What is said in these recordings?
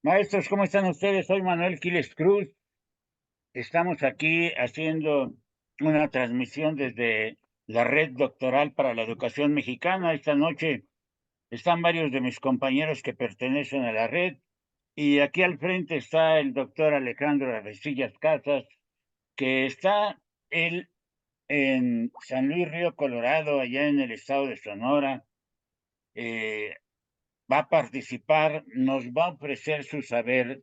Maestros, ¿cómo están ustedes? Soy Manuel Quiles Cruz. Estamos aquí haciendo una transmisión desde la Red Doctoral para la Educación Mexicana. Esta noche están varios de mis compañeros que pertenecen a la red y aquí al frente está el doctor Alejandro Arrecillas Casas, que está él en San Luis Río Colorado, allá en el estado de Sonora. Eh, Va a participar, nos va a ofrecer su saber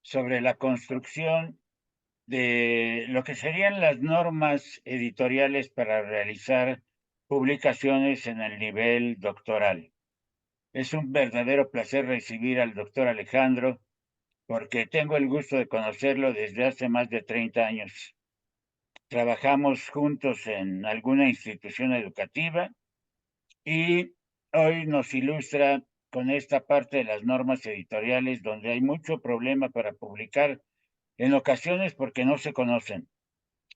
sobre la construcción de lo que serían las normas editoriales para realizar publicaciones en el nivel doctoral. Es un verdadero placer recibir al doctor Alejandro porque tengo el gusto de conocerlo desde hace más de 30 años. Trabajamos juntos en alguna institución educativa y hoy nos ilustra con esta parte de las normas editoriales donde hay mucho problema para publicar en ocasiones porque no se conocen.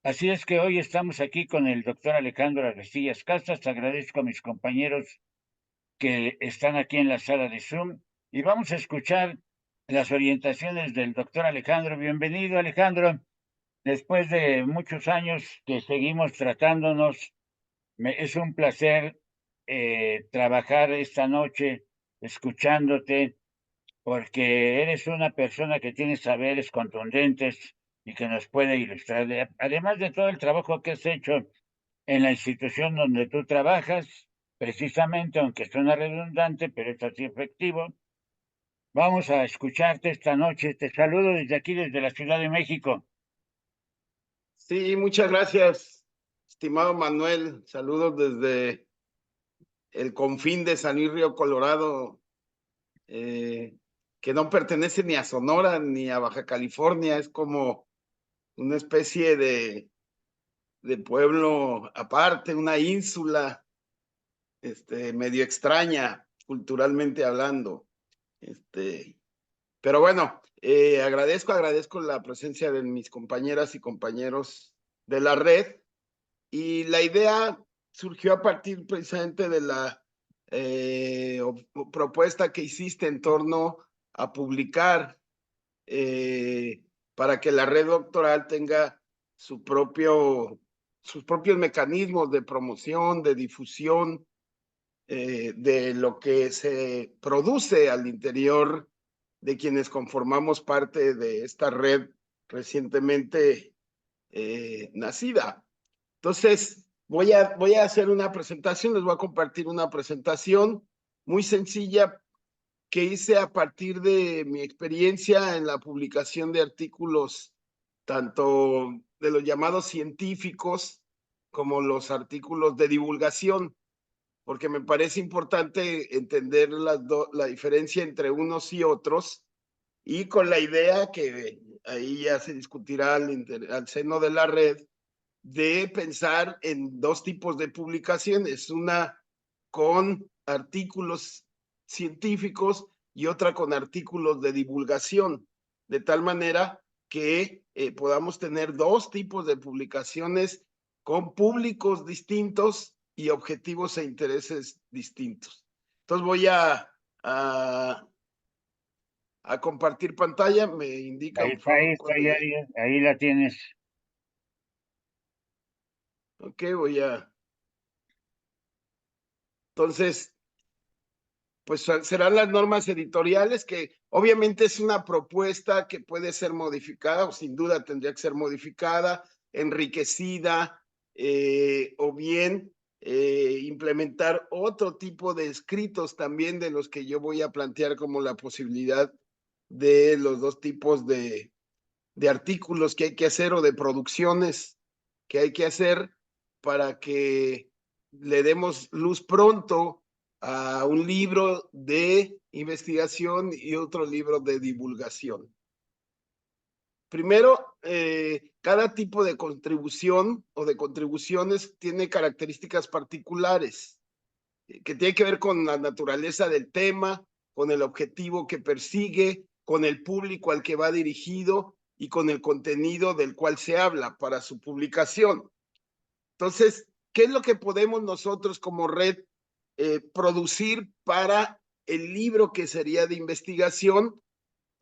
Así es que hoy estamos aquí con el doctor Alejandro Arrestillas Casas. Agradezco a mis compañeros que están aquí en la sala de Zoom y vamos a escuchar las orientaciones del doctor Alejandro. Bienvenido, Alejandro. Después de muchos años que seguimos tratándonos, es un placer trabajar esta noche escuchándote porque eres una persona que tiene saberes contundentes y que nos puede ilustrar. Además de todo el trabajo que has hecho en la institución donde tú trabajas, precisamente, aunque suena redundante, pero es así efectivo, vamos a escucharte esta noche. Te saludo desde aquí, desde la Ciudad de México. Sí, muchas gracias, estimado Manuel. Saludos desde el confín de San Luis Río Colorado, eh, que no pertenece ni a Sonora ni a Baja California. Es como una especie de pueblo aparte, una ínsula, medio extraña, culturalmente hablando. Pero bueno, agradezco la presencia de mis compañeras y compañeros de la red. Y la idea surgió a partir precisamente de la propuesta que hiciste en torno a publicar eh, para que la red doctoral tenga sus propios mecanismos de promoción, de difusión de lo que se produce al interior de quienes conformamos parte de esta red recientemente nacida. Entonces, voy a hacer una presentación, les voy a compartir una presentación muy sencilla que hice a partir de mi experiencia en la publicación de artículos, tanto de los llamados científicos como los artículos de divulgación, porque me parece importante entender la diferencia entre unos y otros, y con la idea que ahí ya se discutirá al seno de la red, de pensar en dos tipos de publicaciones, una con artículos científicos y otra con artículos de divulgación, de tal manera que podamos tener dos tipos de publicaciones con públicos distintos y objetivos e intereses distintos. Entonces voy a compartir pantalla, me indican por Ahí favor está, cuando ya. ahí la tienes. Ok, entonces, pues serán las normas editoriales, que obviamente es una propuesta que puede ser modificada, o sin duda tendría que ser modificada, enriquecida, o bien implementar otro tipo de escritos también, de los que yo voy a plantear como la posibilidad de los dos tipos de artículos que hay que hacer, o de producciones que hay que hacer, para que le demos luz pronto a un libro de investigación y otro libro de divulgación. Primero, cada tipo de contribución o de contribuciones tiene características particulares que tiene que ver con la naturaleza del tema, con el objetivo que persigue, con el público al que va dirigido y con el contenido del cual se habla para su publicación. Entonces, ¿qué es lo que podemos nosotros como red producir para el libro que sería de investigación?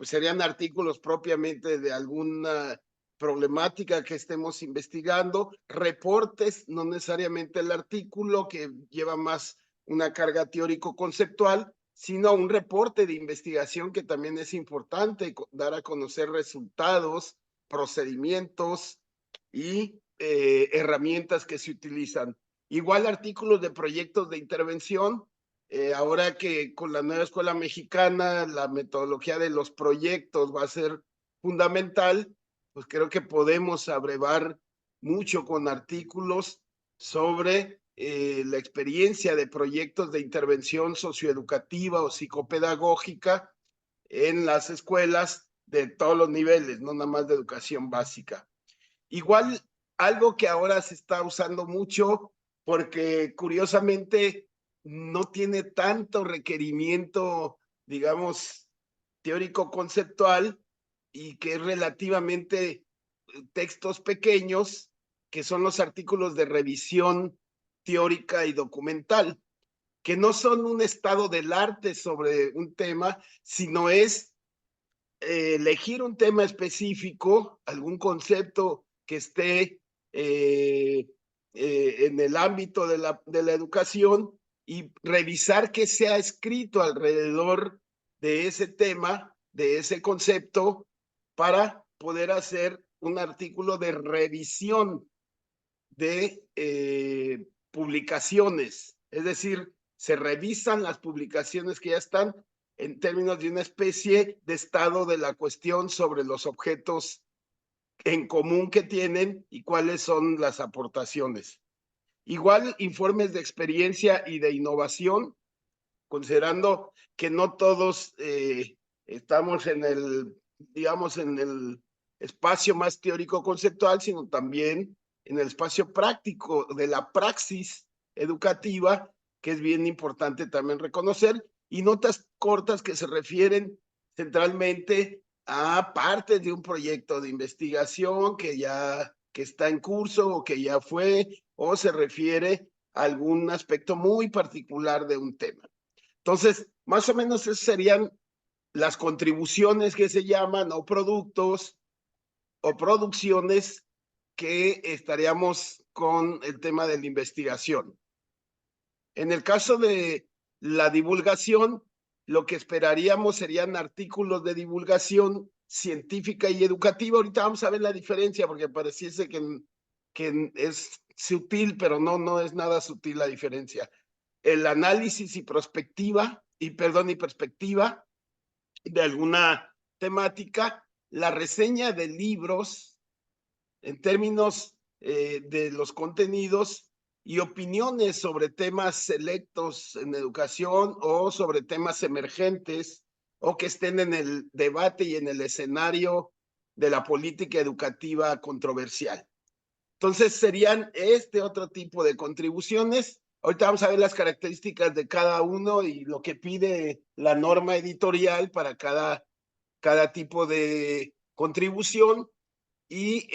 pues serían artículos propiamente de alguna problemática que estemos investigando, reportes, no necesariamente el artículo que lleva más una carga teórico-conceptual, sino un reporte de investigación que también es importante, dar a conocer resultados, procedimientos y herramientas que se utilizan. Igual artículos de proyectos de intervención, ahora que con la nueva escuela mexicana la metodología de los proyectos va a ser fundamental, pues creo que podemos abrevar mucho con artículos sobre la experiencia de proyectos de intervención socioeducativa o psicopedagógica en las escuelas de todos los niveles, no nada más de educación básica. Igual, algo que ahora se está usando mucho, porque curiosamente no tiene tanto requerimiento, digamos, teórico-conceptual y que es relativamente textos pequeños, que son los artículos de revisión teórica y documental, que no son un estado del arte sobre un tema, sino es elegir un tema específico, algún concepto que esté en el ámbito de la educación y revisar qué se ha escrito alrededor de ese tema, de ese concepto, para poder hacer un artículo de revisión de publicaciones. Es decir, se revisan las publicaciones que ya están en términos de una especie de estado de la cuestión sobre los objetos en común que tienen y cuáles son las aportaciones. Igual informes de experiencia y de innovación, considerando que no todos estamos en el, digamos, en el espacio más teórico conceptual, sino también en el espacio práctico de la praxis educativa, que es bien importante también reconocer, y notas cortas que se refieren centralmente a partes de un proyecto de investigación que está en curso o que ya fue, o se refiere a algún aspecto muy particular de un tema. Entonces, más o menos esas serían las contribuciones que se llaman, o productos o producciones que estaríamos con el tema de la investigación. En el caso de la divulgación, lo que esperaríamos serían artículos de divulgación científica y educativa. Ahorita vamos a ver la diferencia, porque pareciese que es sutil, pero no es nada sutil la diferencia. El análisis y perspectiva de alguna temática, la reseña de libros en términos de los contenidos y opiniones sobre temas selectos en educación o sobre temas emergentes o que estén en el debate y en el escenario de la política educativa controversial. Entonces serían este otro tipo de contribuciones. Ahorita vamos a ver las características de cada uno y lo que pide la norma editorial para cada tipo de contribución. Y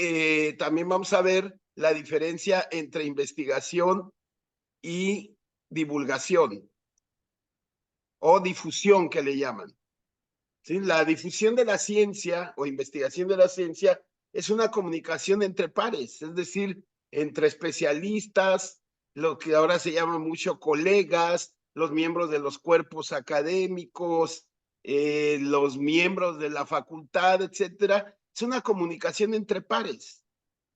también vamos a ver la diferencia entre investigación y divulgación o difusión que le llaman. ¿Sí? La difusión de la ciencia o investigación de la ciencia es una comunicación entre pares, es decir, entre especialistas, lo que ahora se llama mucho colegas, los miembros de los cuerpos académicos, los miembros de la facultad, etcétera. Es una comunicación entre pares,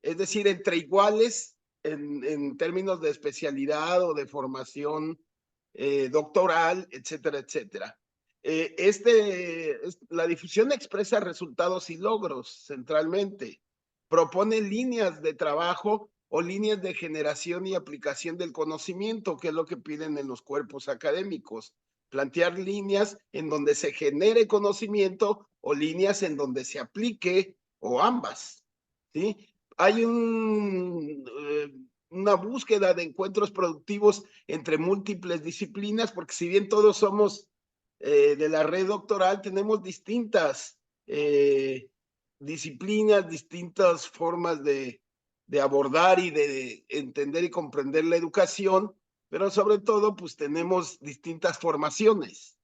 es decir, entre iguales en términos de especialidad o de formación doctoral, etcétera, etcétera. La difusión expresa resultados y logros centralmente. Propone líneas de trabajo o líneas de generación y aplicación del conocimiento, que es lo que piden en los cuerpos académicos. Plantear líneas en donde se genere conocimiento o líneas en donde se aplique o ambas. ¿Sí? Hay una búsqueda de encuentros productivos entre múltiples disciplinas, porque si bien todos somos de la red doctoral, tenemos distintas disciplinas, distintas formas de abordar y de entender y comprender la educación, pero sobre todo, pues tenemos distintas formaciones,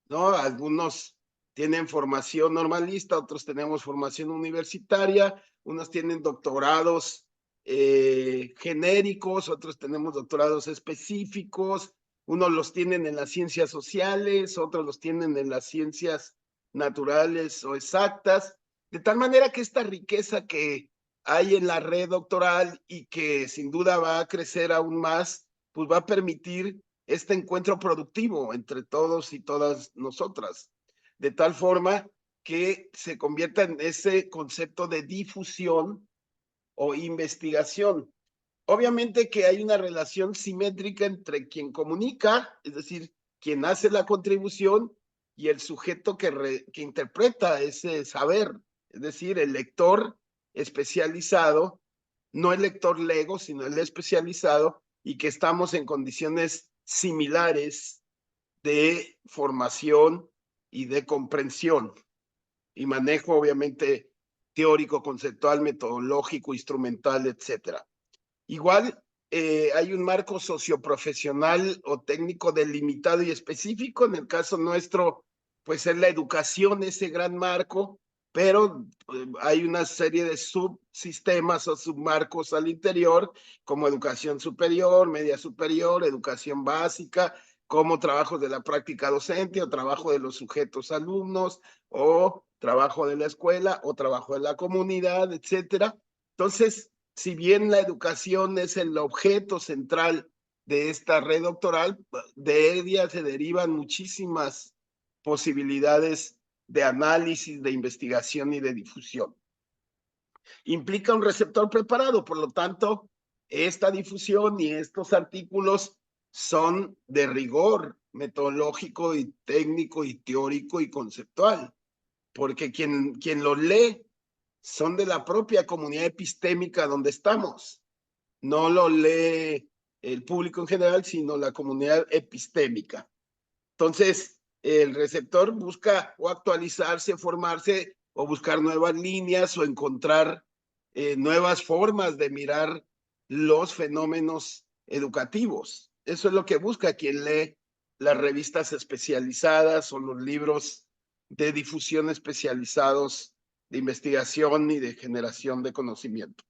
¿no? Algunos tienen formación normalista, otros tenemos formación universitaria, unos tienen doctorados genéricos, otros tenemos doctorados específicos, unos los tienen en las ciencias sociales, otros los tienen en las ciencias naturales o exactas, de tal manera que esta riqueza que hay en la red doctoral y que sin duda va a crecer aún más, pues va a permitir este encuentro productivo entre todos y todas nosotras, de tal forma que se convierta en ese concepto de difusión o investigación. Obviamente que hay una relación simétrica entre quien comunica, es decir, quien hace la contribución, y el sujeto que interpreta ese saber, es decir, el lector especializado, no el lector lego, sino el especializado, y que estamos en condiciones similares de formación y de comprensión y manejo, obviamente, teórico, conceptual, metodológico, instrumental, etcétera. Igual hay un marco socioprofesional o técnico delimitado y específico. En el caso nuestro, pues es la educación, ese gran marco, pero hay una serie de subsistemas o submarcos al interior, como educación superior, media superior, educación básica, como trabajos de la práctica docente o trabajo de los sujetos alumnos o trabajo de la escuela o trabajo de la comunidad, etcétera. Entonces, si bien la educación es el objeto central de esta red doctoral, de ella se derivan muchísimas posibilidades de análisis, de investigación y de difusión. Implica un receptor preparado, por lo tanto, esta difusión y estos artículos son de rigor metodológico y técnico y teórico y conceptual, porque quien los lee son de la propia comunidad epistémica donde estamos. No lo lee el público en general, sino la comunidad epistémica. Entonces, el receptor busca o actualizarse, formarse, o buscar nuevas líneas o encontrar nuevas formas de mirar los fenómenos educativos. Eso es lo que busca quien lee las revistas especializadas o los libros de difusión especializados de investigación y de generación de conocimiento.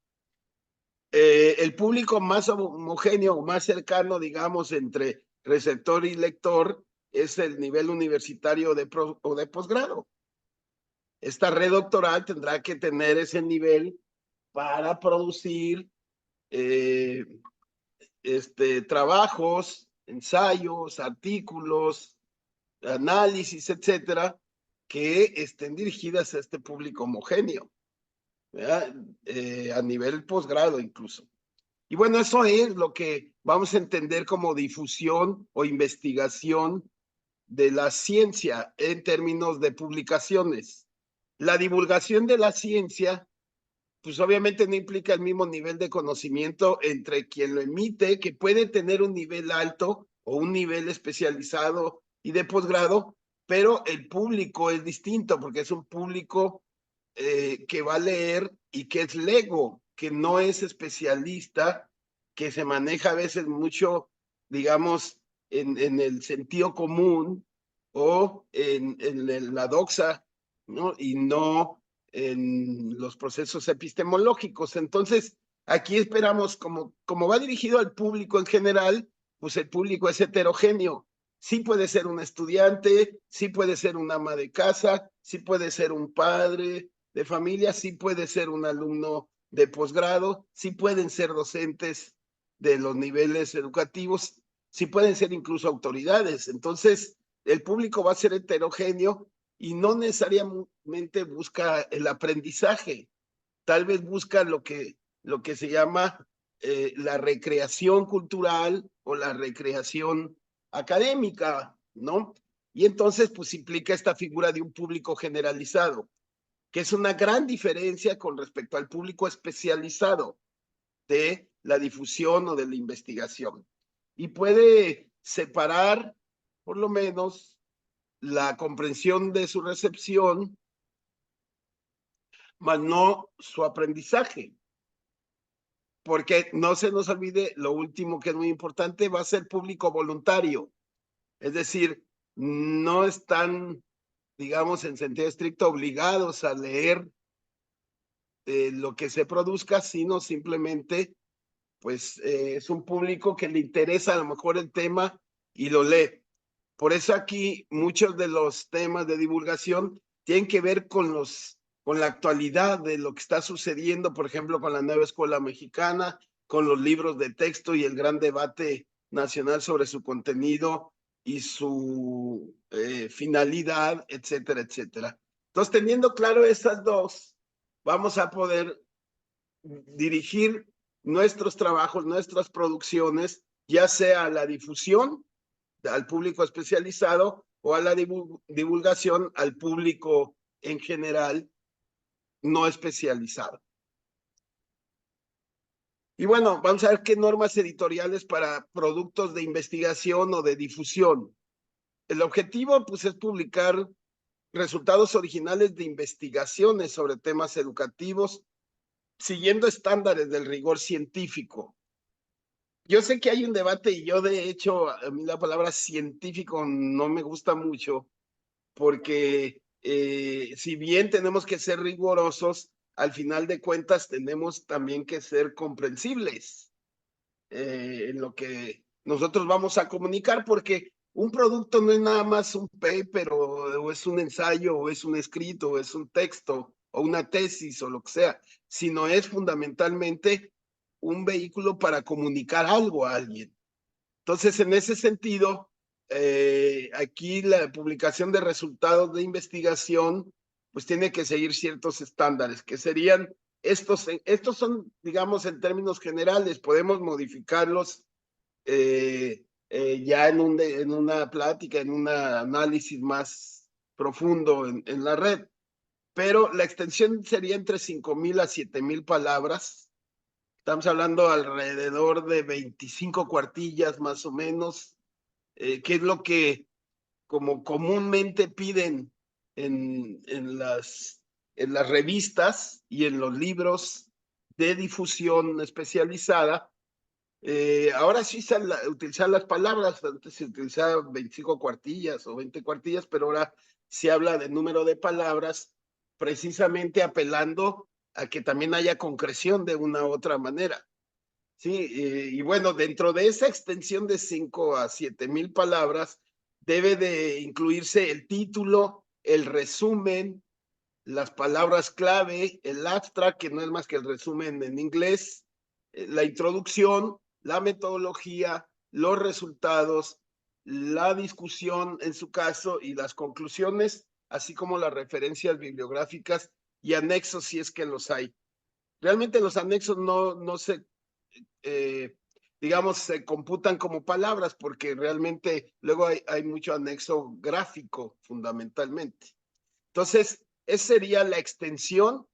El público más homogéneo o más cercano, digamos, entre receptor y lector es el nivel universitario o de posgrado. Esta red doctoral tendrá que tener ese nivel para producir trabajos, ensayos, artículos, análisis, etcétera, que estén dirigidas a este público homogéneo, a nivel posgrado incluso. Y bueno, eso es lo que vamos a entender como difusión o investigación de la ciencia en términos de publicaciones. La divulgación de la ciencia, pues obviamente no implica el mismo nivel de conocimiento entre quien lo emite, que puede tener un nivel alto o un nivel especializado y de posgrado, pero el público es distinto porque es un público que va a leer y que es lego, que no es especialista, que se maneja a veces mucho, digamos, en el sentido común o en la doxa, ¿no? Y no en los procesos epistemológicos. Entonces, aquí esperamos, como va dirigido al público en general, pues el público es heterogéneo. Sí puede ser un estudiante, sí puede ser un ama de casa, sí puede ser un padre de familia, sí puede ser un alumno de posgrado, sí pueden ser docentes de los niveles educativos, sí pueden ser incluso autoridades. Entonces, el público va a ser heterogéneo y no necesariamente busca el aprendizaje, tal vez busca lo que se llama la recreación cultural o la recreación académica, ¿no? Y entonces, pues implica esta figura de un público generalizado, que es una gran diferencia con respecto al público especializado de la difusión o de la investigación. Y puede separar, por lo menos, la comprensión de su recepción, más no su aprendizaje. Porque no se nos olvide, lo último que es muy importante, va a ser público voluntario. Es decir, no están digamos, en sentido estricto, obligados a leer lo que se produzca, sino simplemente, pues, es un público que le interesa a lo mejor el tema y lo lee. Por eso aquí muchos de los temas de divulgación tienen que ver con la actualidad de lo que está sucediendo, por ejemplo, con la nueva escuela mexicana, con los libros de texto y el gran debate nacional sobre su contenido y su finalidad, etcétera, etcétera. Entonces, teniendo claro estas dos, vamos a poder dirigir nuestros trabajos, nuestras producciones, ya sea a la difusión al público especializado o a la divulgación al público en general no especializado. Y bueno, vamos a ver qué normas editoriales para productos de investigación o de difusión. El objetivo, pues, es publicar resultados originales de investigaciones sobre temas educativos, siguiendo estándares del rigor científico. Yo sé que hay un debate y yo, de hecho, a mí la palabra científico no me gusta mucho, porque si bien tenemos que ser rigurosos, al final de cuentas tenemos también que ser comprensibles en lo que nosotros vamos a comunicar, porque un producto no es nada más un paper o es un ensayo o es un escrito o es un texto o una tesis o lo que sea, sino es fundamentalmente un vehículo para comunicar algo a alguien. Entonces, en ese sentido, aquí la publicación de resultados de investigación, pues tiene que seguir ciertos estándares, que serían estos son, digamos, en términos generales, podemos modificarlos ya en una plática, en un análisis más profundo en la red, pero la extensión sería entre 5,000 a 7,000 palabras. Estamos hablando alrededor de 25 cuartillas más o menos, que es lo que como comúnmente piden en las revistas y en los libros de difusión especializada. Ahora sí se utilizar las palabras, antes se utilizaba 25 cuartillas o 20 cuartillas, pero ahora se habla de número de palabras, precisamente apelando a que también haya concreción de una u otra manera. Sí, y bueno, dentro de esa extensión de 5 a 7,000 palabras, debe de incluirse el título, el resumen, las palabras clave, el abstract, que no es más que el resumen en inglés, la introducción, la metodología, los resultados, la discusión en su caso y las conclusiones, así como las referencias bibliográficas y anexos si es que los hay. Realmente los anexos no se digamos, se computan como palabras porque realmente luego hay mucho anexo gráfico fundamentalmente. Entonces, esa sería la extensión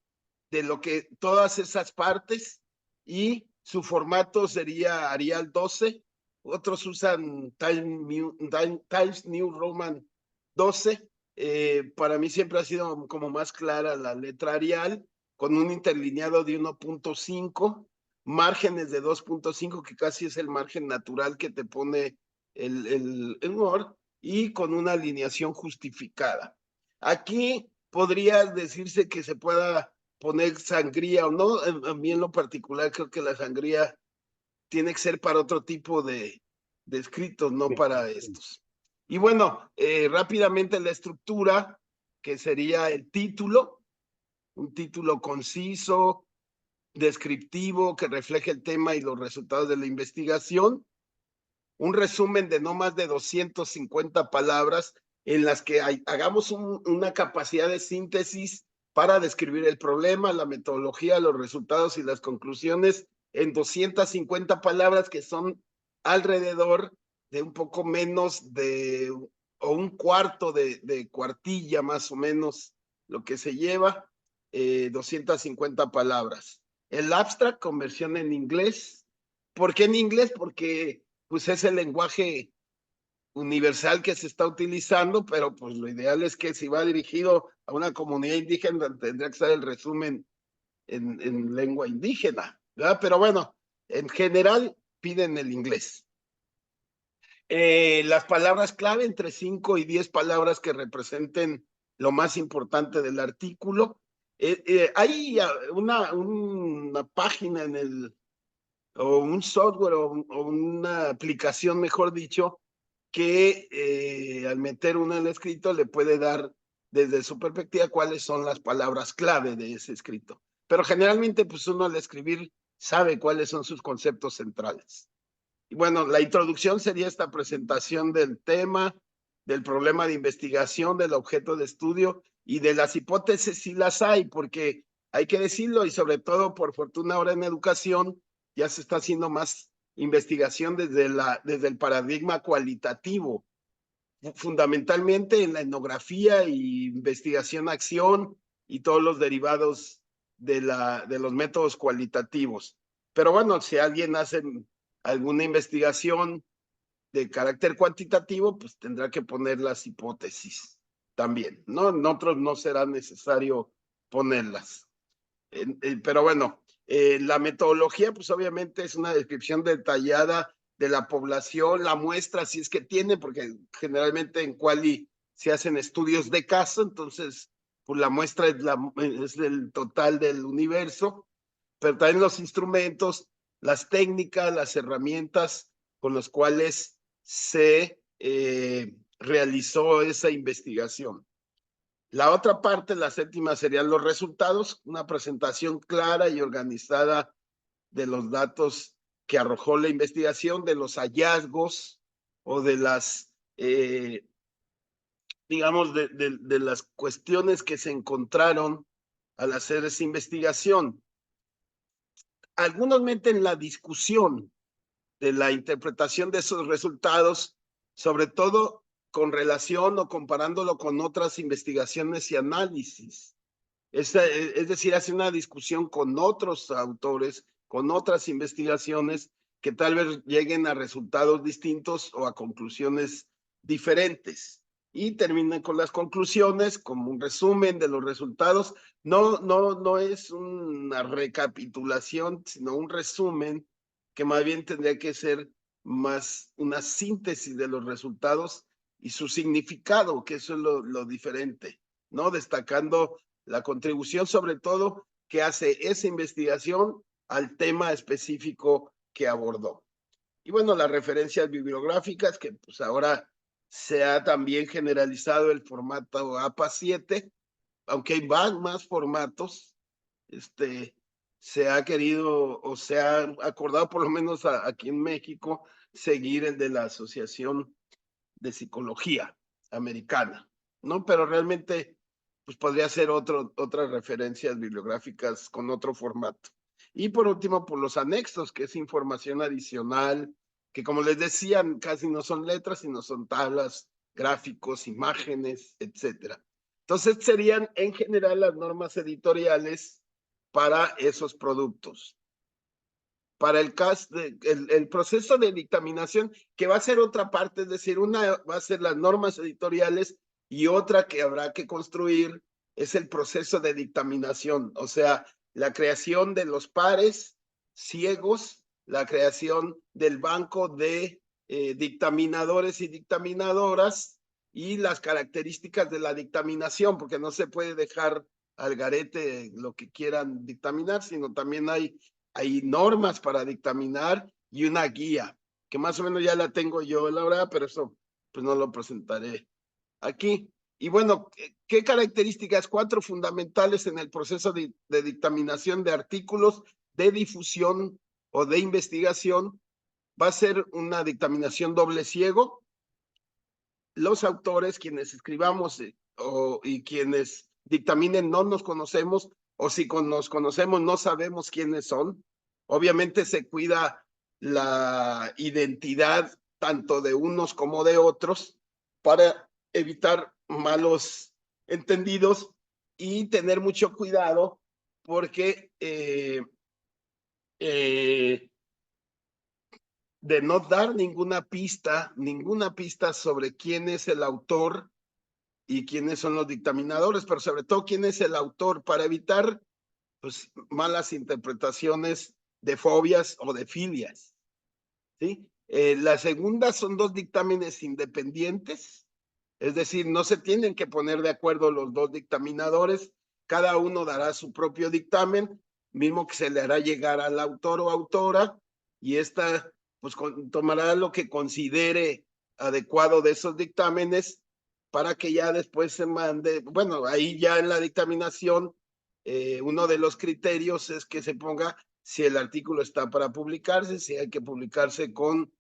de lo que todas esas partes, y su formato sería Arial 12, otros usan Times New Roman 12. Para mí siempre ha sido como más clara la letra Arial, con un interlineado de 1.5, márgenes de 2.5, que casi es el margen natural que te pone el Word, y con una alineación justificada. Aquí podría decirse que se pueda poner sangría o no. A mí en lo particular creo que la sangría tiene que ser para otro tipo de escritos, no para estos. Y bueno, rápidamente la estructura, que sería el título, un título conciso, descriptivo, que refleje el tema y los resultados de la investigación, un resumen de no más de 250 palabras en las que hagamos una capacidad de síntesis para describir el problema, la metodología, los resultados y las conclusiones en 250 palabras, que son alrededor de un poco menos de o un cuarto de cuartilla más o menos lo que se lleva, 250 palabras. El abstract, conversión en inglés. ¿Por qué en inglés? Porque pues es el lenguaje universal que se está utilizando, pero pues lo ideal es que si va dirigido a una comunidad indígena tendría que ser el resumen en lengua indígena, ¿verdad? Pero bueno, en general piden el inglés. Las palabras clave, entre 5 y 10 palabras que representen lo más importante del artículo. Hay una página o un software o una aplicación, mejor dicho, que al meter uno en el escrito le puede dar desde su perspectiva cuáles son las palabras clave de ese escrito. Pero generalmente, pues uno al escribir sabe cuáles son sus conceptos centrales. Y bueno, la introducción sería esta presentación del tema, del problema de investigación, del objeto de estudio y de las hipótesis si las hay, porque hay que decirlo y sobre todo por fortuna ahora en educación ya se está haciendo más investigación desde el paradigma cualitativo, fundamentalmente en la etnografía y investigación-acción y todos los derivados de los métodos cualitativos. Pero bueno, si alguien hace alguna investigación de carácter cuantitativo, pues tendrá que poner las hipótesis también, ¿no? En otros no será necesario ponerlas. Pero bueno, la metodología, pues obviamente es una descripción detallada de la población, la muestra, si es que tiene, porque generalmente en Quali se hacen estudios de caso, entonces, pues la muestra es el total del universo, pero también los instrumentos, las técnicas, las herramientas con las cuales se realizó esa investigación. La otra parte, la séptima, serían los resultados, una presentación clara y organizada de los datos que arrojó la investigación, de los hallazgos o de las, digamos, de las cuestiones que se encontraron al hacer esa investigación. Algunos meten la discusión de la interpretación de esos resultados, sobre todo con relación o comparándolo con otras investigaciones y análisis. Es decir, hace una discusión con otros autores, con otras investigaciones que tal vez lleguen a resultados distintos o a conclusiones diferentes. Y terminan con las conclusiones como un resumen de los resultados. No es una recapitulación, sino un resumen que más bien tendría que ser más una síntesis de los resultados y su significado, que eso es lo diferente, ¿no? Destacando la contribución sobre todo que hace esa investigación al tema específico que abordó. Y bueno, las referencias bibliográficas, que pues ahora se ha también generalizado el formato APA7, aunque hay más formatos, se ha querido o se ha acordado por lo menos aquí en México seguir el de la Asociación de Psicología Americana, ¿no? Pero realmente pues podría ser otras referencias bibliográficas con otro formato. Y por último, por los anexos, que es información adicional, que como les decían, casi no son letras, sino son tablas, gráficos, imágenes, etcétera. Entonces serían en general las normas editoriales para esos productos. Para el proceso de dictaminación, que va a ser otra parte, es decir, una va a ser las normas editoriales y otra que habrá que construir es el proceso de dictaminación, o sea, la creación de los pares ciegos, la creación del banco de dictaminadores y dictaminadoras y las características de la dictaminación, porque no se puede dejar al garete lo que quieran dictaminar, sino también hay normas para dictaminar y una guía, que más o menos ya la tengo yo, Laura, pero eso pues no lo presentaré aquí. Y bueno, ¿qué características? 4 fundamentales en el proceso de dictaminación de artículos de difusión o de investigación. Va a ser una dictaminación doble ciego. Los autores, quienes escribamos y quienes dictaminen no nos conocemos, o si nos conocemos no sabemos quiénes son. Obviamente se cuida la identidad tanto de unos como de otros para evitar malos entendidos y tener mucho cuidado porque de no dar ninguna pista sobre quién es el autor y quiénes son los dictaminadores, pero sobre todo quién es el autor para evitar pues, malas interpretaciones de fobias o de filias. ¿Sí? La segunda son 2 dictámenes independientes Es decir, no se tienen que poner de acuerdo los dos dictaminadores, cada uno dará su propio dictamen, mismo que se le hará llegar al autor o autora, y esta pues tomará lo que considere adecuado de esos dictámenes para que ya después se mande, bueno, ahí ya en la dictaminación, uno de los criterios es que se ponga si el artículo está para publicarse, si hay que publicarse con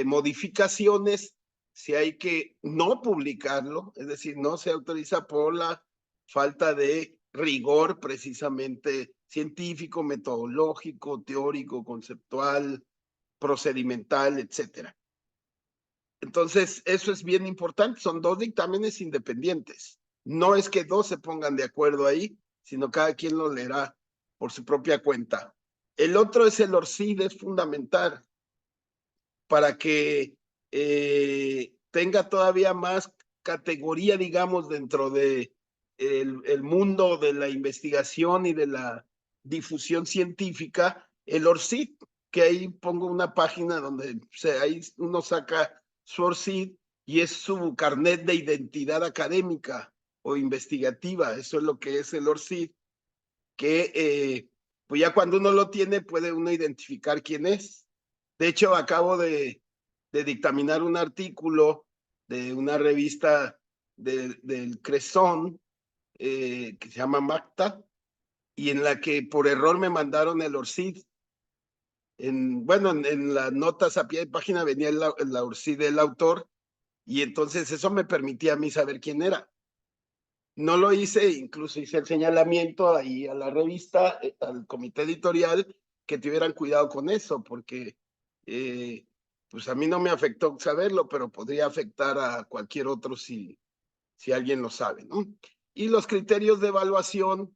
modificaciones, si hay que no publicarlo, es decir, no se autoriza por la falta de rigor precisamente científico, metodológico, teórico, conceptual, procedimental, etcétera. Entonces, eso es bien importante, son dos dictámenes independientes. No es que dos se pongan de acuerdo ahí, sino cada quien lo leerá por su propia cuenta. El otro es el ORCID, es fundamental para que tenga todavía más categoría, digamos, dentro de el mundo de la investigación y de la difusión científica, el ORCID, que ahí pongo una página donde ahí uno saca su ORCID y es su carnet de identidad académica o investigativa, eso es lo que es el ORCID, que pues ya cuando uno lo tiene puede uno identificar quién es. De hecho, acabo de dictaminar un artículo de una revista del Cresón que se llama MACTA, y en la que por error me mandaron el ORCID. Bueno, en las notas a pie de página venía el ORCID del autor, y entonces eso me permitía a mí saber quién era. No lo hice, incluso hice el señalamiento ahí a la revista, al comité editorial, que tuvieran cuidado con eso, porque pues a mí no me afectó saberlo, pero podría afectar a cualquier otro si alguien lo sabe, ¿no? Y los criterios de evaluación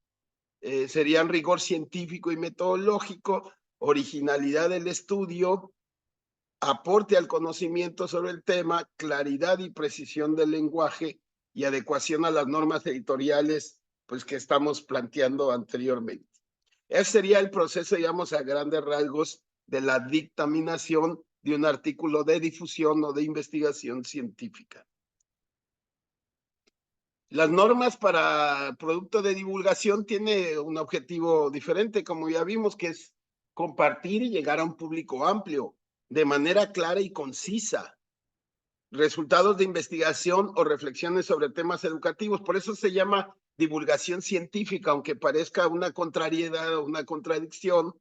serían rigor científico y metodológico, originalidad del estudio, aporte al conocimiento sobre el tema, claridad y precisión del lenguaje y adecuación a las normas editoriales pues, que estamos planteando anteriormente. Ese sería el proceso, digamos, a grandes rasgos de la dictaminación de un artículo de difusión o de investigación científica. Las normas para producto de divulgación tienen un objetivo diferente, como ya vimos, que es compartir y llegar a un público amplio de manera clara y concisa. Resultados de investigación o reflexiones sobre temas educativos. Por eso se llama divulgación científica, aunque parezca una contrariedad o una contradicción.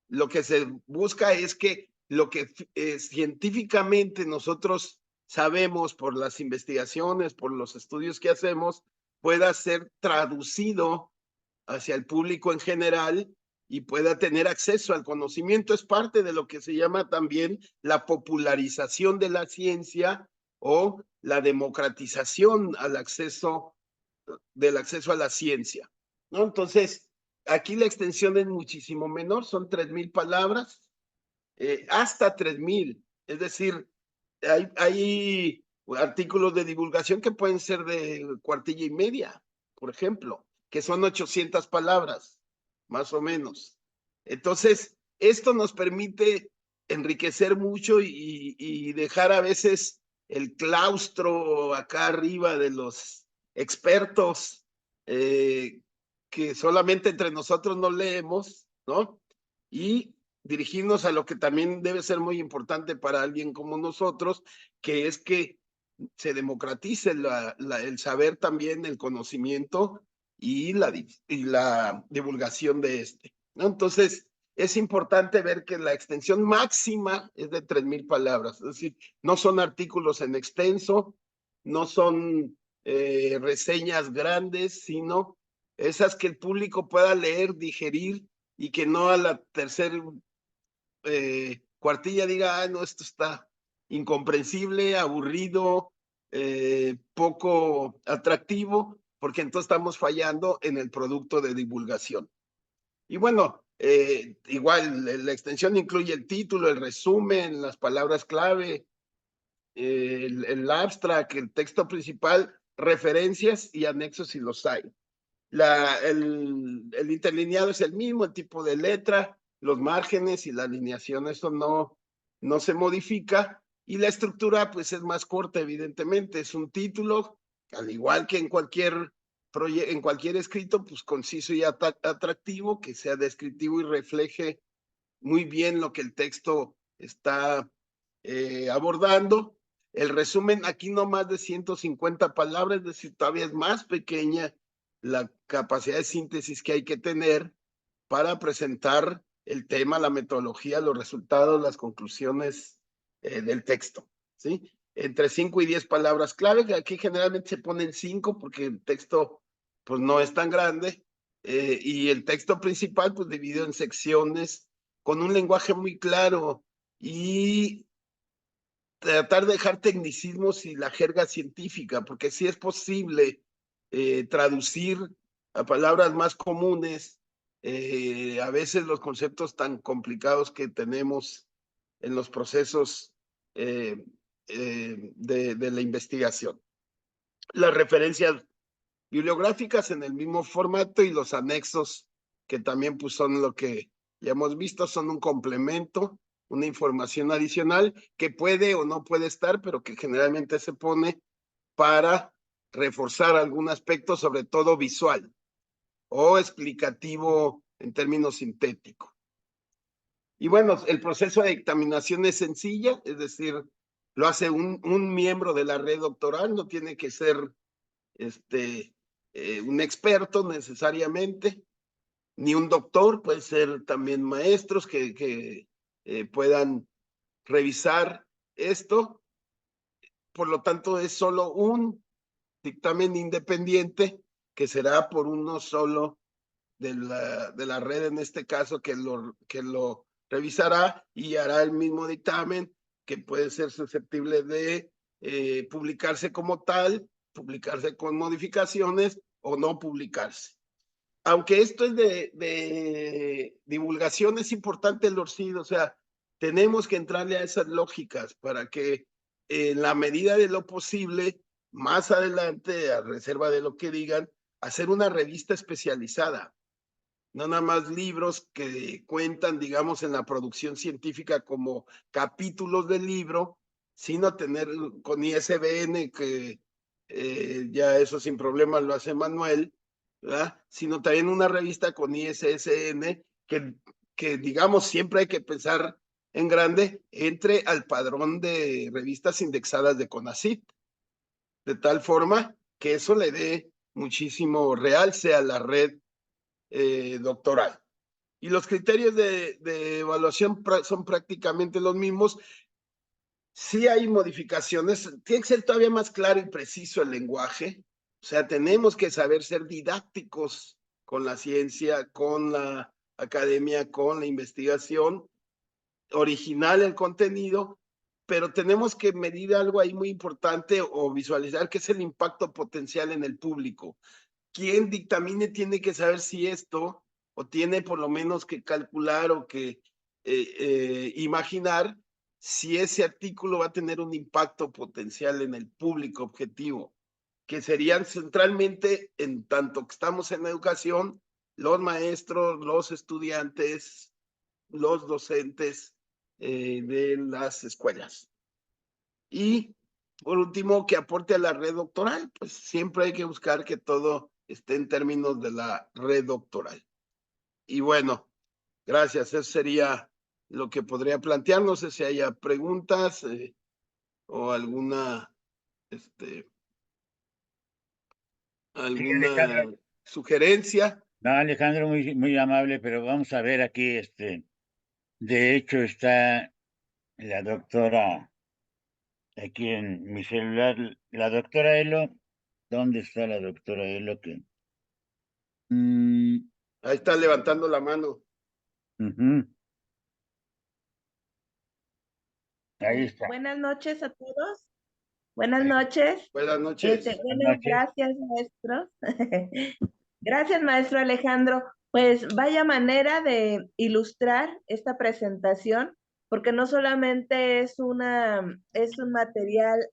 Lo que se busca es que lo que científicamente nosotros sabemos por las investigaciones, por los estudios que hacemos, pueda ser traducido hacia el público en general y pueda tener acceso al conocimiento. Es parte de lo que se llama también la popularización de la ciencia o la democratización al acceso del acceso a la ciencia, ¿no? Entonces, aquí la extensión es muchísimo menor, son 3,000 palabras, hasta 3,000. Es decir, hay artículos de divulgación que pueden ser de cuartilla y media, por ejemplo, que son 800 palabras, más o menos. Entonces, esto nos permite enriquecer mucho y dejar a veces el claustro acá arriba de los expertos que solamente entre nosotros no leemos, ¿no? Y dirigirnos a lo que también debe ser muy importante para alguien como nosotros, que es que se democratice el saber también, el conocimiento y la divulgación de este, ¿no? Entonces, es importante ver que la extensión máxima es de 3,000 palabras, es decir, no son artículos en extenso, no son reseñas grandes, sino esas que el público pueda leer, digerir y que no a la tercera cuartilla diga, ah, no, esto está incomprensible, aburrido, poco atractivo, porque entonces estamos fallando en el producto de divulgación. Y bueno, igual la extensión incluye el título, el resumen, las palabras clave, el abstract, el texto principal, referencias y anexos si los hay. El interlineado es el mismo, el tipo de letra, los márgenes y la alineación, eso no se modifica. Y la estructura pues es más corta, evidentemente, es un título al igual que en cualquier escrito, pues conciso y atractivo, que sea descriptivo y refleje muy bien lo que el texto está abordando. El resumen, aquí no más de 150 palabras, es decir, todavía es más pequeña la capacidad de síntesis que hay que tener para presentar el tema, la metodología, los resultados, las conclusiones del texto, ¿sí? Entre 5 y 10 palabras clave, que aquí generalmente se ponen 5 porque el texto pues no es tan grande, y el texto principal pues dividido en secciones con un lenguaje muy claro y tratar de dejar tecnicismos y la jerga científica, porque sí es posible traducir a palabras más comunes a veces los conceptos tan complicados que tenemos en los procesos de la investigación. Las referencias bibliográficas en el mismo formato y los anexos, que también pues, son lo que ya hemos visto, son un complemento, una información adicional que puede o no puede estar, pero que generalmente se pone para reforzar algún aspecto, sobre todo visual o explicativo en términos sintéticos. Y bueno, el proceso de dictaminación es sencilla, es decir, lo hace un miembro de la red doctoral, no tiene que ser un experto necesariamente, ni un doctor, puede ser también maestros que puedan revisar esto. Por lo tanto, es solo un dictamen independiente que será por uno solo de la red, en este caso, que lo revisará y hará el mismo dictamen que puede ser susceptible de publicarse como tal, publicarse con modificaciones o no publicarse. Aunque esto es de divulgación, es importante el ORCID, o sea, tenemos que entrarle a esas lógicas para que en la medida de lo posible, más adelante, a reserva de lo que digan, hacer una revista especializada, no nada más libros que cuentan, digamos, en la producción científica como capítulos del libro, sino tener con ISBN, que ya eso sin problema lo hace Manuel, ¿verdad? Sino también una revista con ISSN, que digamos siempre hay que pensar en grande, entre al padrón de revistas indexadas de CONACYT, de tal forma que eso le dé muchísimo realce a la red doctoral. Y los criterios de evaluación son prácticamente los mismos. Sí hay modificaciones, tiene que ser todavía más claro y preciso el lenguaje, o sea, tenemos que saber ser didácticos con la ciencia, con la academia, con la investigación, original el contenido, pero tenemos que medir algo ahí muy importante o visualizar qué es el impacto potencial en el público. Quien dictamine tiene que saber si esto, o tiene por lo menos que calcular o que imaginar si ese artículo va a tener un impacto potencial en el público objetivo, que serían centralmente, en tanto que estamos en educación, los maestros, los estudiantes, los docentes de las escuelas. Y por último, que aporte a la red doctoral, pues siempre hay que buscar que todo esté en términos de la red doctoral. Y bueno, gracias, eso sería lo que podría plantear. No sé si haya preguntas o alguna, Sí, alguna Alejandro. sugerencia. No, Alejandro, muy, muy amable, pero vamos a ver aquí, de hecho está la doctora aquí en mi celular, la doctora Elo. ¿Dónde está la doctora Elo? Mm, Ahí está levantando la mano. ujú, ahí está. Buenas noches a todos. Buenas noches. Buenas noches. Buenas Bueno, noches. gracias, maestro. Gracias, maestro Alejandro. Pues vaya manera de ilustrar esta presentación, porque no solamente es un material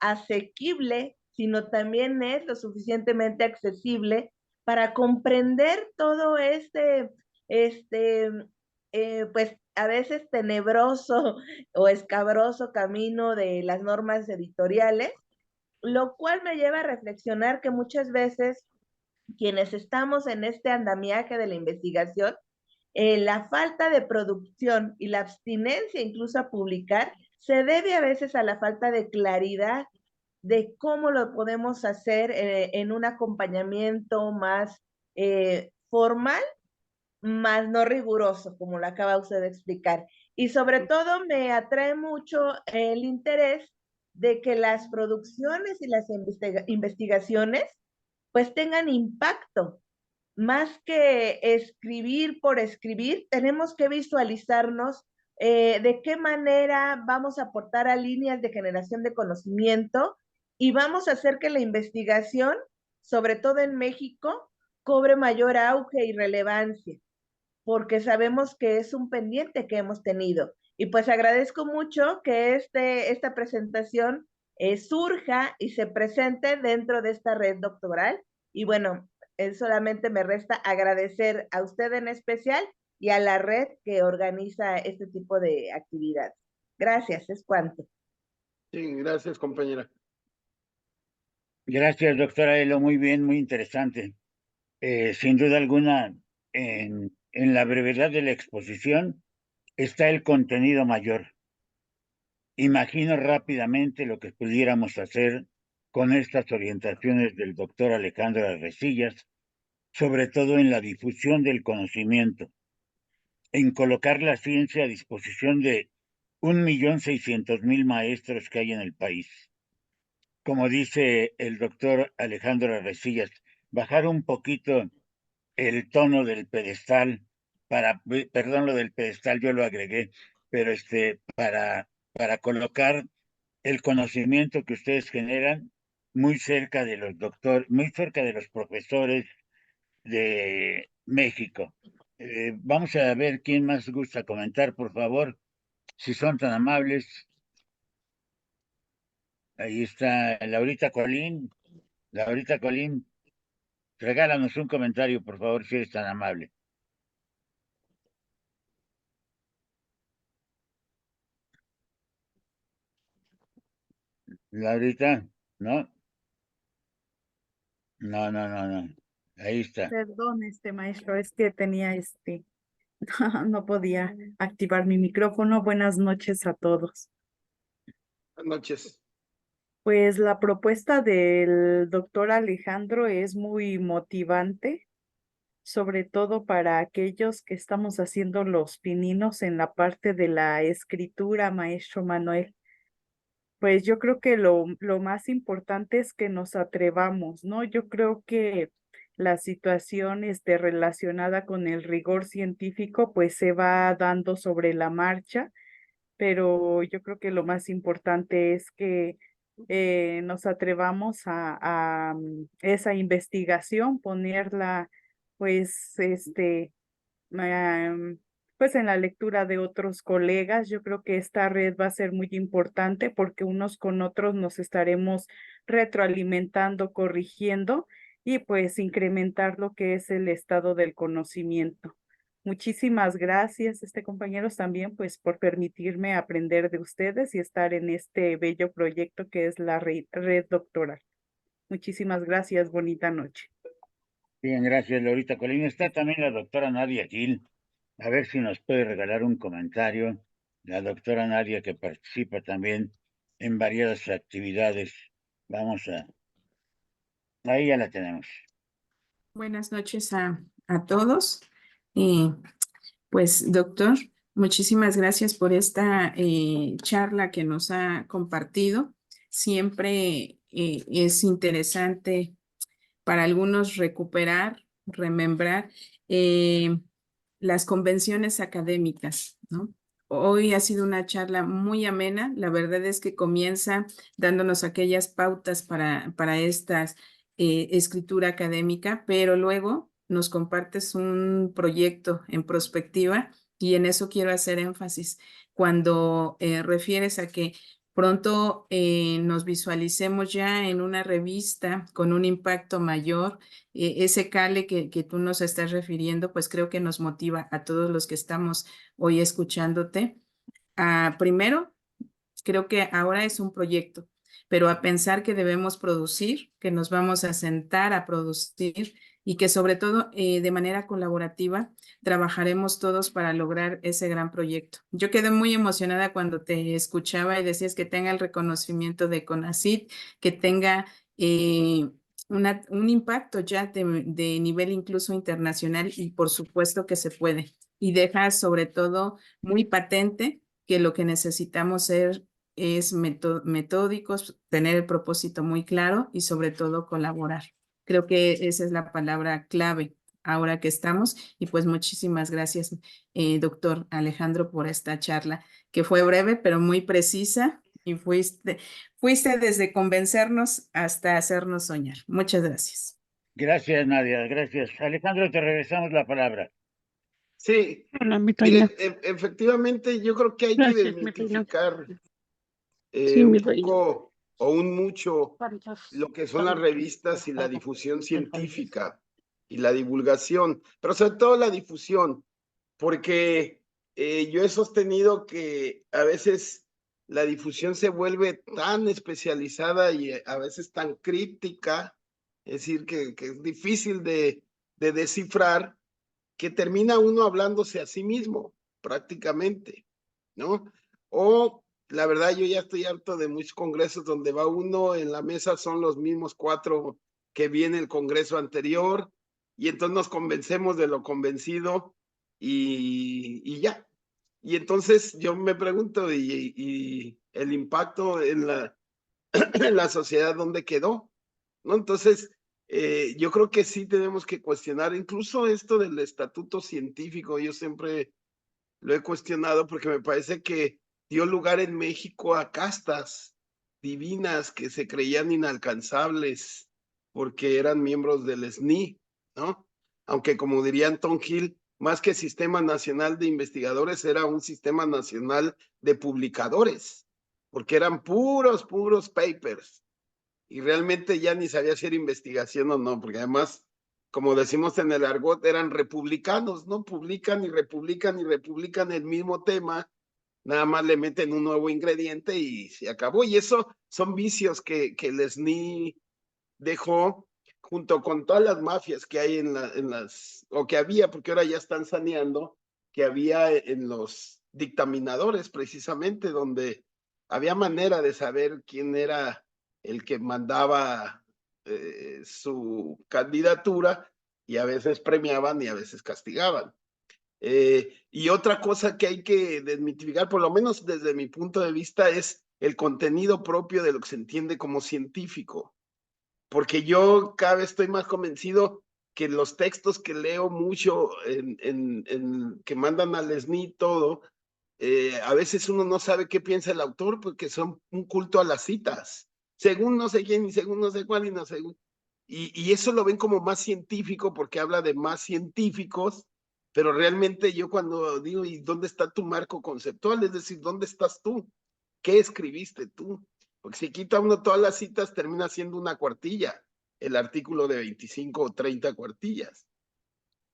asequible, sino también es lo suficientemente accesible para comprender todo este, pues a veces tenebroso o escabroso camino de las normas editoriales lo cual me lleva a reflexionar que muchas veces quienes estamos en este andamiaje de la investigación, la falta de producción y la abstinencia incluso a publicar se debe a veces a la falta de claridad de cómo lo podemos hacer en un acompañamiento más formal, más no riguroso, como lo acaba usted de explicar. Y sobre todo me atrae mucho el interés de que las producciones y las investigaciones pues tengan impacto. Más que escribir por escribir, tenemos que visualizarnos de qué manera vamos a aportar a líneas de generación de conocimiento y vamos a hacer que la investigación, sobre todo en México, cobre mayor auge y relevancia, porque sabemos que es un pendiente que hemos tenido. Y pues agradezco mucho que esta presentación surja y se presente dentro de esta red doctoral. Y bueno, solamente me resta agradecer a usted en especial y a la red que organiza este tipo de actividades. Gracias, es cuanto. Sí, gracias, compañera. Gracias, doctora Elo, muy bien, muy interesante. Sin duda alguna, en la brevedad de la exposición está el contenido mayor. Imagino rápidamente lo que pudiéramos hacer con estas orientaciones del doctor Alejandro Arresillas, sobre todo en la difusión del conocimiento, en colocar la ciencia a disposición de 1.600.000 maestros que hay en el país. Como dice el doctor Alejandro Arresillas, bajar un poquito el tono del pedestal perdón, lo del pedestal yo lo agregué, pero para colocar el conocimiento que ustedes generan muy cerca de los muy cerca de los profesores de México. Vamos a ver quién más gusta comentar, por favor, si son tan amables. Ahí está Laurita Colín. Laurita Colín, regálanos un comentario, por favor, si eres tan amable. Laurita, ¿no? No, no, no, no. Ahí está. Perdón, maestro, es que tenía no podía activar mi micrófono. Buenas noches a todos. Buenas noches. Pues la propuesta del doctor Alejandro es muy motivante, sobre todo para aquellos que estamos haciendo los pininos en la parte de la escritura, maestro Manuel. Pues yo creo que lo más importante es que nos atrevamos, ¿no? Yo creo que la situación relacionada con el rigor científico pues se va dando sobre la marcha, pero yo creo que lo más importante es que nos atrevamos a esa investigación, ponerla pues em, pues en la lectura de otros colegas. Yo creo que esta red va a ser muy importante porque unos con otros nos estaremos retroalimentando, corrigiendo y pues incrementar lo que es el estado del conocimiento. Muchísimas gracias, compañeros, también pues por permitirme aprender de ustedes y estar en este bello proyecto que es la red doctoral. Muchísimas gracias, bonita noche. Bien, gracias, Laurita Colín. Está también la doctora Nadia Gil. A ver si nos puede regalar un comentario. La doctora Nadia, que participa también en variadas actividades. Vamos a... Ahí ya la tenemos. Buenas noches a todos. Pues, doctor, muchísimas gracias por esta charla que nos ha compartido. Siempre es interesante para algunos recuperar, remembrar las convenciones académicas, ¿no? Hoy ha sido una charla muy amena. La verdad es que comienza dándonos aquellas pautas para esta escritura académica, pero luego nos compartes un proyecto en prospectiva y en eso quiero hacer énfasis. Cuando refieres a que pronto nos visualicemos ya en una revista con un impacto mayor, ese cale que tú nos estás refiriendo, pues creo que nos motiva a todos los que estamos hoy escuchándote. Primero, creo que ahora es un proyecto, pero a pensar que debemos producir, que nos vamos a sentar a producir y que sobre todo de manera colaborativa trabajaremos todos para lograr ese gran proyecto. Yo quedé muy emocionada cuando te escuchaba y decías que tenga el reconocimiento de CONACYT, que tenga un impacto ya de nivel incluso internacional, y por supuesto que se puede. Y deja sobre todo muy patente que lo que necesitamos ser es metódicos, tener el propósito muy claro y sobre todo colaborar. Creo que esa es la palabra clave ahora que estamos, y pues muchísimas gracias, doctor Alejandro, por esta charla que fue breve pero muy precisa, y fuiste desde convencernos hasta hacernos soñar. Muchas gracias. Gracias, Nadia, gracias. Alejandro, te regresamos la palabra. Sí, Hola, mi mire, reina. efectivamente yo creo que hay que Gracias, mi reina. desmitificar Sí, mi un reina. poco o un mucho lo que son las revistas y la difusión científica y la divulgación, pero sobre todo la difusión, porque yo he sostenido que a veces la difusión se vuelve tan especializada y a veces tan críptica, es decir, que es difícil de descifrar, que termina uno hablándose a sí mismo, prácticamente, ¿no? O la verdad, yo ya estoy harto de muchos congresos donde va uno, en la mesa son los mismos 4 que viene el congreso anterior, y entonces nos convencemos de lo convencido y ya. Y entonces yo me pregunto, ¿y el impacto en en la sociedad dónde quedó? ¿No? Entonces, yo creo que sí tenemos que cuestionar incluso esto del estatuto científico. Yo siempre lo he cuestionado porque me parece que dio lugar en México a castas divinas que se creían inalcanzables porque eran miembros del SNI, ¿no? Aunque como diría Anton Hill, más que Sistema Nacional de Investigadores, era un Sistema Nacional de Publicadores, porque eran puros papers, y realmente ya ni sabía si era investigación o no, porque además, como decimos en el argot, eran republicanos, ¿no? Publican y republican el mismo tema, nada más le meten un nuevo ingrediente y se acabó. Y eso son vicios que el SNI dejó junto con todas las mafias que hay o que había, porque ahora ya están saneando, que había en los dictaminadores precisamente, donde había manera de saber quién era el que mandaba su candidatura, y a veces premiaban y a veces castigaban. Y otra cosa que hay que desmitificar, por lo menos desde mi punto de vista, es el contenido propio de lo que se entiende como científico, porque yo cada vez estoy más convencido que los textos que leo mucho que mandan al SNI y todo, a veces uno no sabe qué piensa el autor porque son un culto a las citas, según no sé quién y según no sé cuál y no sé. Y eso lo ven como más científico porque habla de más científicos, pero realmente yo cuando digo, ¿y dónde está tu marco conceptual? Es decir, ¿dónde estás tú? ¿Qué escribiste tú? Porque si quita uno todas las citas, termina siendo una cuartilla, el artículo de 25 o 30 cuartillas.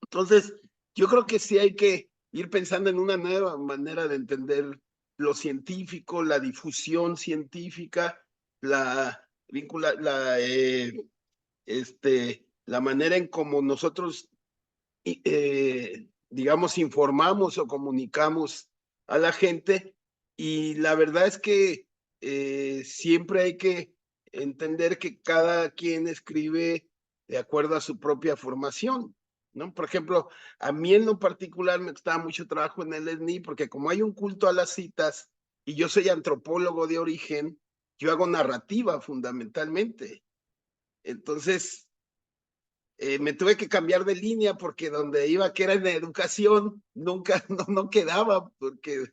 Entonces, yo creo que sí hay que ir pensando en una nueva manera de entender lo científico, la difusión científica, la manera en cómo nosotros, digamos, informamos o comunicamos a la gente. Y la verdad es que siempre hay que entender que cada quien escribe de acuerdo a su propia formación, ¿no? Por ejemplo, a mí en lo particular me costaba mucho trabajo en el SNI porque como hay un culto a las citas y yo soy antropólogo de origen, yo hago narrativa fundamentalmente. Entonces, me tuve que cambiar de línea porque donde iba, que era en educación, nunca, no quedaba, porque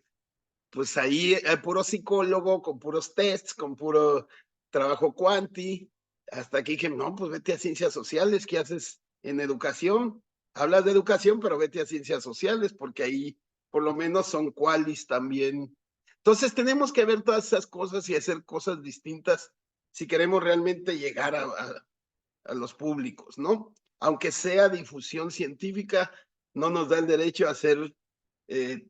pues ahí hay puro psicólogo, con puros tests, con puro trabajo cuanti, hasta que dije, no, pues vete a ciencias sociales, ¿qué haces en educación? Hablas de educación, pero vete a ciencias sociales, porque ahí por lo menos son cualis también. Entonces tenemos que ver todas esas cosas y hacer cosas distintas si queremos realmente llegar a los públicos, ¿no? Aunque sea difusión científica, no nos da el derecho a ser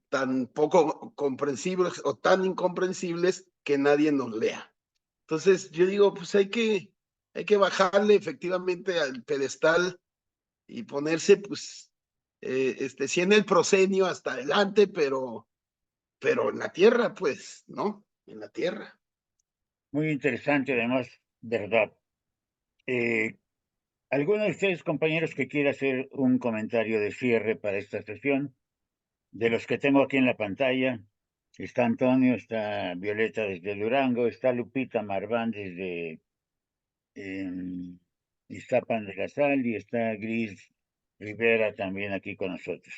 tan poco comprensibles o tan incomprensibles que nadie nos lea. Entonces, yo digo, pues hay que bajarle efectivamente al pedestal y ponerse, pues, sí en el proscenio hasta adelante, pero en la tierra, pues, ¿no? En la tierra. Muy interesante, además, verdad. ¿Alguno de ustedes, compañeros, que quiera hacer un comentario de cierre para esta sesión? De los que tengo aquí en la pantalla, está Antonio, está Violeta desde Durango, está Lupita Marván desde Iztapan de Gazal y está Gris Rivera también aquí con nosotros.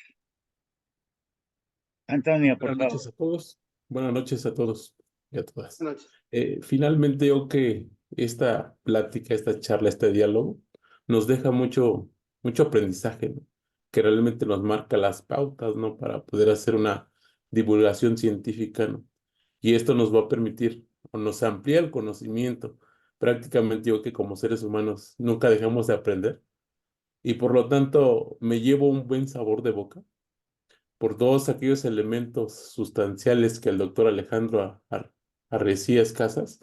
Antonio, por Buenas favor. noches a todos. Buenas noches a todos y a todas. Buenas noches. Finalmente, yo que esta plática, esta charla, este diálogo nos deja mucho aprendizaje, ¿no? Que realmente nos marca las pautas, ¿no? Para poder hacer una divulgación científica, ¿no? Y esto nos va a permitir o nos amplía el conocimiento. Prácticamente yo que como seres humanos nunca dejamos de aprender y por lo tanto me llevo un buen sabor de boca por todos aquellos elementos sustanciales que el doctor Alejandro Arrecías Casas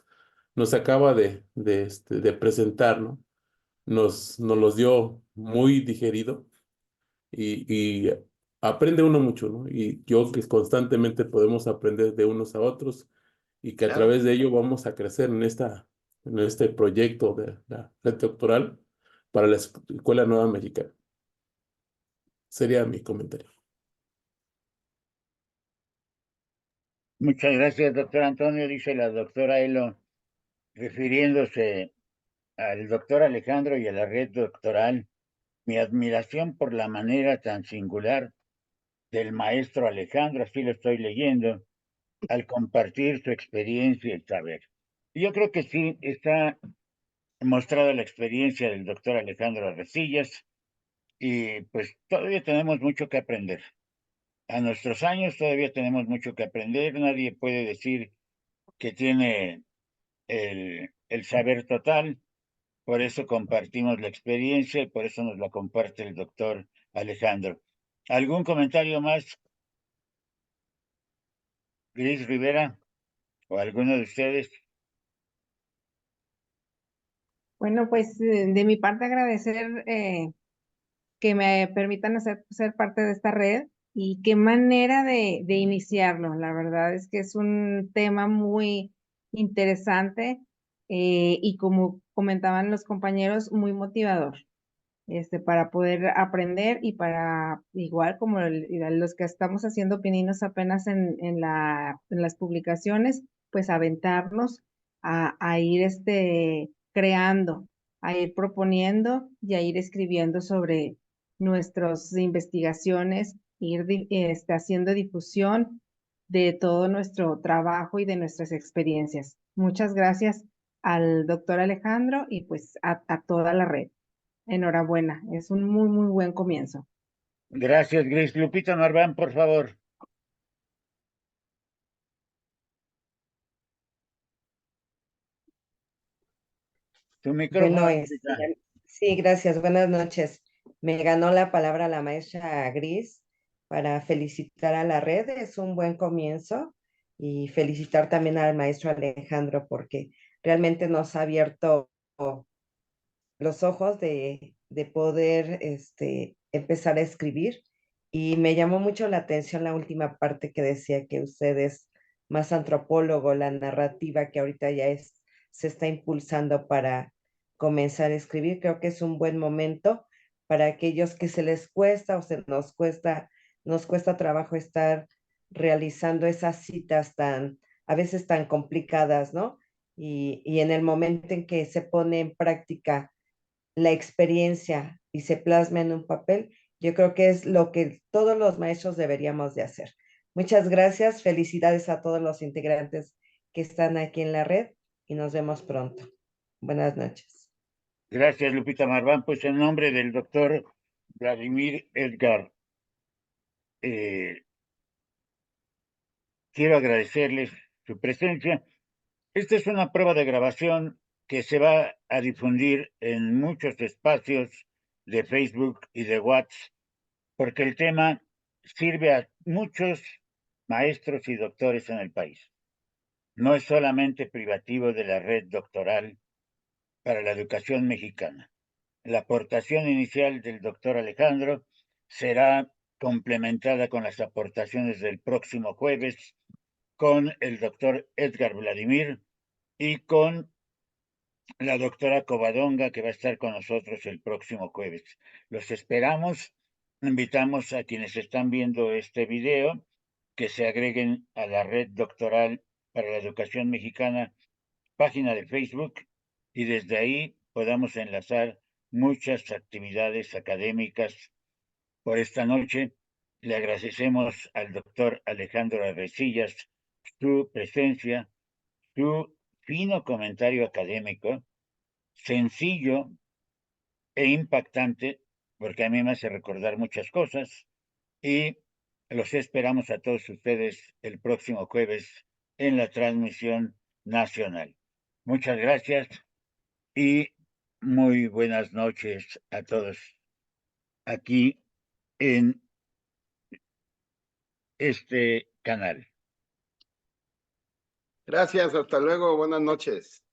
nos acaba de presentar, ¿no? Nos los dio muy digerido y aprende uno mucho, ¿no? Y yo que constantemente podemos aprender de unos a otros y que a Claro. través de ello vamos a crecer en este proyecto de la red doctoral para la Escuela Nueva Mexicana. Sería mi comentario. Muchas gracias, doctor Antonio, dice la doctora Elo, refiriéndose al doctor Alejandro y a la red doctoral. Mi admiración por la manera tan singular del maestro Alejandro, así lo estoy leyendo, al compartir su experiencia y saber. Yo creo que sí está mostrada la experiencia del doctor Alejandro Arrecillas y pues todavía tenemos mucho que aprender. A nuestros años todavía tenemos mucho que aprender. Nadie puede decir que tiene el saber total. Por eso compartimos la experiencia y por eso nos la comparte el doctor Alejandro. ¿Algún comentario más, Gris Rivera, o alguno de ustedes? Bueno, pues de mi parte agradecer que me permitan ser parte de esta red y qué manera de iniciarlo. La verdad es que es un tema muy interesante y como comentaban los compañeros, muy motivador. Para poder aprender y para, igual como los que estamos haciendo pininos apenas en las publicaciones, pues aventarnos a ir creando, a ir proponiendo y a ir escribiendo sobre nuestras investigaciones, haciendo difusión de todo nuestro trabajo y de nuestras experiencias. Muchas gracias al doctor Alejandro y pues a toda la red. Enhorabuena, es un muy, muy buen comienzo. Gracias, Gris. Lupita Marván, por favor. Tu micrófono, Bueno, Lupita. sí, gracias. Buenas noches. Me ganó la palabra la maestra Gris para felicitar a la red. Es un buen comienzo y felicitar también al maestro Alejandro porque realmente nos ha abierto los ojos de poder empezar a escribir. Y me llamó mucho la atención la última parte que decía que usted es más antropólogo, la narrativa que ahorita se está impulsando para comenzar a escribir. Creo que es un buen momento para aquellos que se les cuesta o nos cuesta trabajo estar realizando esas citas a veces tan complicadas, ¿no? Y en el momento en que se pone en práctica la experiencia y se plasma en un papel, yo creo que es lo que todos los maestros deberíamos de hacer. Muchas gracias, felicidades a todos los integrantes que están aquí en la red y nos vemos pronto. Buenas noches. Gracias, Lupita Marván. Pues en nombre del doctor Vladimir Edgar, quiero agradecerles su presencia. Esta es una prueba de grabación que se va a difundir en muchos espacios de Facebook y de WhatsApp, porque el tema sirve a muchos maestros y doctores en el país. no es solamente privativo de la red doctoral para la educación mexicana. La aportación inicial del doctor Alejandro será complementada con las aportaciones del próximo jueves con el doctor Edgar Vladimir y con la doctora Covadonga, que va a estar con nosotros el próximo jueves. Los esperamos. Invitamos a quienes están viendo este video que se agreguen a la Red Doctoral para la Educación Mexicana, página de Facebook, y desde ahí podamos enlazar muchas actividades académicas. Por esta noche le agradecemos al doctor Alejandro Arrecillas su presencia, su fino comentario académico, sencillo e impactante, porque a mí me hace recordar muchas cosas, y los esperamos a todos ustedes el próximo jueves en la transmisión nacional. Muchas gracias y muy buenas noches a todos aquí en este canal. Gracias, hasta luego, buenas noches.